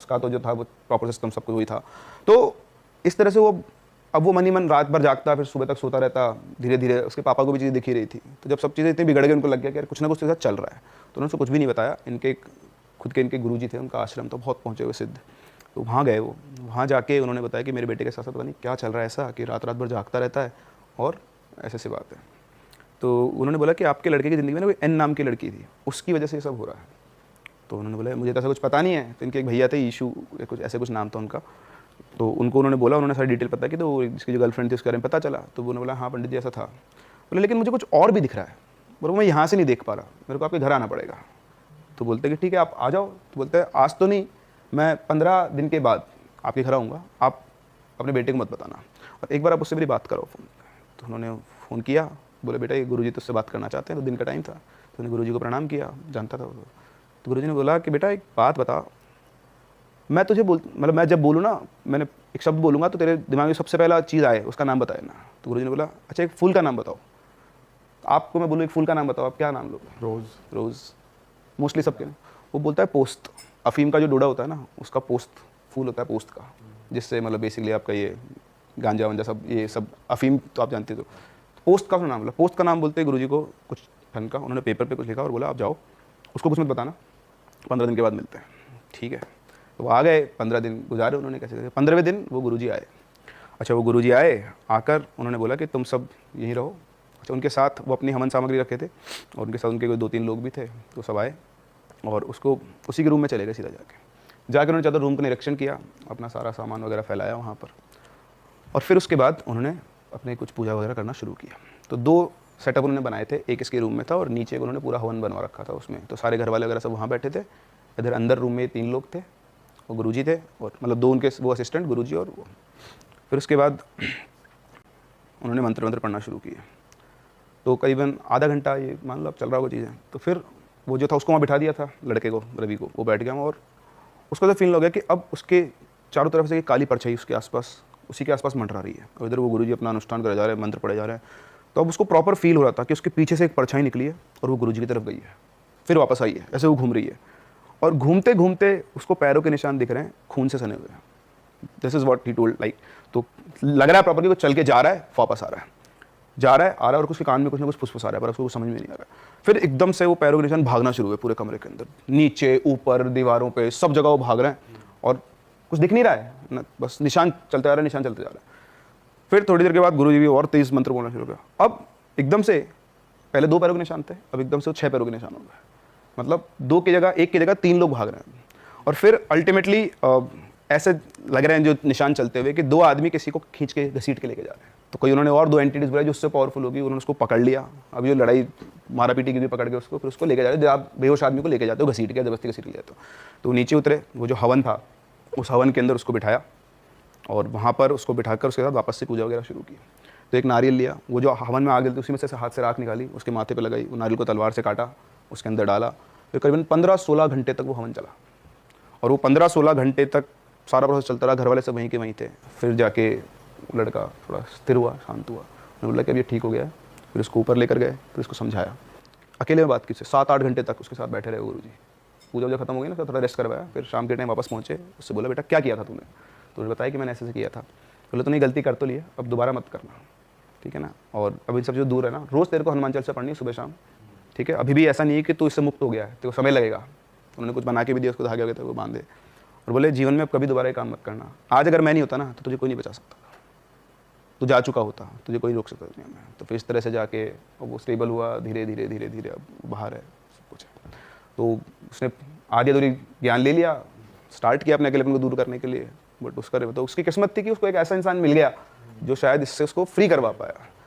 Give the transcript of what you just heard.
उसका तो जो था वो प्रॉपर सिस्टम सब कुछ वही था। तो इस तरह से वो अब वो मन ही मन रात भर जागता, फिर सुबह तक सोता रहता। धीरे धीरे उसके पापा को भी चीज़ें दिख ही रही थी। तो जब सब चीज़ें इतनी बिगड़ गई, उनको लग गया कि यार कुछ ना कुछ उसके साथ चल रहा है। तो उन्होंने उसको कुछ भी नहीं बताया। इनके खुद के इनके गुरुजी थे, उनका आश्रम तो बहुत पहुँचे हुए सिद्ध। तो वहाँ गए वो, वहाँ जाके उन्होंने बताया कि मेरे बेटे के साथ साथ पता नहीं क्या चल रहा है ऐसा कि रात रात भर जागता रहता है और ऐसी बात है। तो उन्होंने बोला कि आपके लड़के की ज़िंदगी में ना कोई एन नाम की लड़की थी, उसकी वजह से ये सब हो रहा है। तो उन्होंने बोला मुझे तो ऐसा कुछ पता नहीं है। तो इनके एक भैया थे, ईशू कुछ ऐसे कुछ नाम था उनका। तो उनको उन्होंने बोला, उन्होंने सारी डिटेल पता की। तो जिसकी जो गर्लफ्रेंड थी उसके बारे में पता चला। तो उन्होंने बोला हाँ पंडित जी ऐसा था। बोले लेकिन मुझे कुछ और भी दिख रहा है। बोलो मैं यहाँ से नहीं देख पा रहा, मेरे को आपके घर आना पड़ेगा। तो बोलते कि ठीक है आप आ जाओ। तो बोलते हैं आज तो नहीं, मैं 15 दिन के बाद आपके घर आऊँगा, आप अपने बेटे को मत बताना और एक बार आप उससे मेरी बात करो फ़ोन। तो उन्होंने फ़ोन किया, बोले बेटा ये गुरुजी तुझसे बात करना चाहते हैं। तो दिन का टाइम था। तो उन्होंने गुरुजी को प्रणाम किया, जानता था वो। तो गुरुजी ने बोला कि बेटा एक बात बता, मैं तुझे मतलब मैं जब बोलूँ ना, मैंने एक शब्द बोलूँगा तो तेरे दिमाग में सबसे पहला चीज़ आए उसका नाम बताए ना। तो गुरुजी ने बोला अच्छा एक फूल का नाम बताओ। आपको मैं बोलूँ एक फूल का नाम बताओ, आप क्या नाम लोगे? रोज़। रोज़ मोस्टली सबके। वो बोलता है पोस्त, अफीम का जो डोडा होता है ना उसका पोस्त फूल होता है पोस्त का, जिससे मतलब बेसिकली आपका ये गांजा वांजा सब ये सब अफीम तो आप जानते हो। तो पोस्ट का नाम बोला, पोस्ट का नाम बोलते गुरुजी को कुछ ठन का। उन्होंने पेपर पे कुछ लिखा और बोला आप जाओ, उसको कुछ मत बताना, 15 दिन के बाद मिलते हैं। ठीक है। तो वो आ गए, 15 दिन गुजारे उन्होंने कैसे कैसे। 15वें दिन वो गुरुजी आए। अच्छा वो गुरुजी आए, आकर उन्होंने बोला कि तुम सब यहीं रहो। अच्छा उनके साथ वो अपनी हवन सामग्री रखे थे और उनके साथ उनके कोई 2-3 लोग भी थे। तो सब आए और उसको उसी के रूम में चले गए सीधा जाकर उन्होंने ज़्यादा रूम का निरीक्षण किया, अपना सारा सामान वगैरह फैलाया वहाँ पर। और फिर उसके बाद उन्होंने अपने कुछ पूजा वगैरह करना शुरू किया। तो 2 सेटअप उन्होंने बनाए थे, एक इसके रूम में था और नीचे उन्होंने पूरा हवन बनवा रखा था उसमें। तो सारे घर वाले वगैरह सब वहाँ बैठे थे। इधर अंदर रूम में 3 लोग थे, वो गुरुजी थे और मतलब 2 उनके वो असिस्टेंट, गुरुजी और वो। फिर उसके बाद उन्होंने मंत्र पढ़ना शुरू किए। तो करीबन आधा घंटा ये मान लो अब चल रहा होगा चीज़ें। तो फिर वो जो था उसको वहाँ बिठा दिया था, लड़के को, रवि को, वो बैठ गया और उसको तो फील हो गया कि अब उसके चारों तरफ से काली परछाई उसके आसपास, उसी के आसपास मंडरा रही है और इधर वो गुरुजी अपना अनुष्ठान करे जा रहे हैं, मंत्र पढ़े जा रहे हैं। तो अब उसको प्रॉपर फील हो रहा था कि उसके पीछे से एक परछाई निकली है और वो गुरुजी की तरफ गई है, फिर वापस आई है, ऐसे वो घूम रही है और घूमते घूमते उसको पैरों के निशान दिख रहे हैं खून से सने हुए हैं। This is what he told like. तो लग रहा है प्रॉपर कि वो चल के जा रहा है, वापस आ रहा है, जा रहा है, आ रहा है और उसके कान में कुछ ना कुछ फुसफुस आ रहा है पर उसको कुछ समझ में नहीं आ रहा है। फिर एकदम से वो पैरों के निशान भागना शुरू हुए पूरे कमरे के अंदर, नीचे ऊपर दीवारों पे सब जगह वो भाग रहे हैं और कुछ दिख नहीं रहा है ना, बस निशान चलते जा रहा है, निशान चलते जा रहा है। फिर थोड़ी देर के बाद गुरुजी भी और तेज मंत्र बोलना शुरू किया। अब एकदम से पहले 2 पैरों के निशान थे, अब एकदम से 6 पैरों के निशान हो गए। मतलब 2 की जगह 1 की जगह 3 लोग भाग रहे हैं। और फिर अल्टीमेटली ऐसे लग रहे हैं जो निशान चलते हुए कि 2 आदमी किसी को खींच के घसीट के लेके जा रहे हैं। तो कोई उन्होंने और 2 एंटिटीज बुलाई जो उससे पावरफुल होगी, उन्होंने उसको पकड़ लिया। अब जो लड़ाई मारा पीटी की भी पकड़ के उसको फिर उसको लेके जा रहे हैं। आप बेहोश आदमी को लेके जाते हो, घसीट के जबरदस्ती घसीट ले जाते हो। तो नीचे उतरे, वो जो हवन था उस हवन के अंदर उसको बिठाया और वहाँ पर उसको बिठाकर उसके साथ वापस से पूजा वगैरह शुरू की। तो एक नारियल लिया, वो जो हवन में आ गई थी उसी में से हाथ से राख निकाली, उसके माथे पे लगाई, वो नारियल को तलवार से काटा, उसके अंदर डाला। फिर करीबन 15-16 घंटे तक वो हवन चला और वो 15-16 घंटे तक सारा प्रोसेस चलता रहा। घर वाले सब वहीं के वहीं थे। फिर जाके लड़का थोड़ा स्थिर हुआ, शांत हुआ। उन्होंने बोला कि अब ये ठीक हो गया है। फिर उसको ऊपर लेकर गए, फिर उसको समझाया, अकेले में बात की। 7-8 घंटे तक उसके साथ बैठे रहे गुरुजी। पूजा वूजा खत्म हो गई ना, तो थोड़ा रेस्ट करवाया। फिर शाम के टाइम वापस पहुँचे, उससे बोला बेटा क्या किया था तूने? तो उन्होंने बताया कि मैंने ऐसे किया था। बोले तूने गलती कर तो ली है, अब दोबारा मत करना, ठीक है ना? और अब इन सब जो दूर है ना, रोज़ तेरे को हनुमान चालीसा पढ़नी है सुबह शाम, ठीक है? अभी भी ऐसा नहीं है कि तू इससे मुक्त हो गया है, तेरे को समय लगेगा। उन्होंने कुछ बना के भी दिया, उसको धागे वगैरह वो बांधे और बोले जीवन में अब कभी दोबारा ये काम मत करना। आज अगर मैं नहीं होता ना तो तुझे कोई नहीं बचा सकता, तू जा चुका होता, तुझे कोई रोक सकता दुनिया में। तो फिर इस तरह से जाके वो स्टेबल हुआ, धीरे धीरे धीरे धीरे अब बाहर है सब कुछ है। तो उसने आधी अधूरी ज्ञान ले लिया, स्टार्ट किया अपने अकेलेपन को दूर करने के लिए। बट उसका तो उसकी किस्मत थी कि उसको एक ऐसा इंसान मिल गया जो शायद इससे उसको फ्री करवा पाया।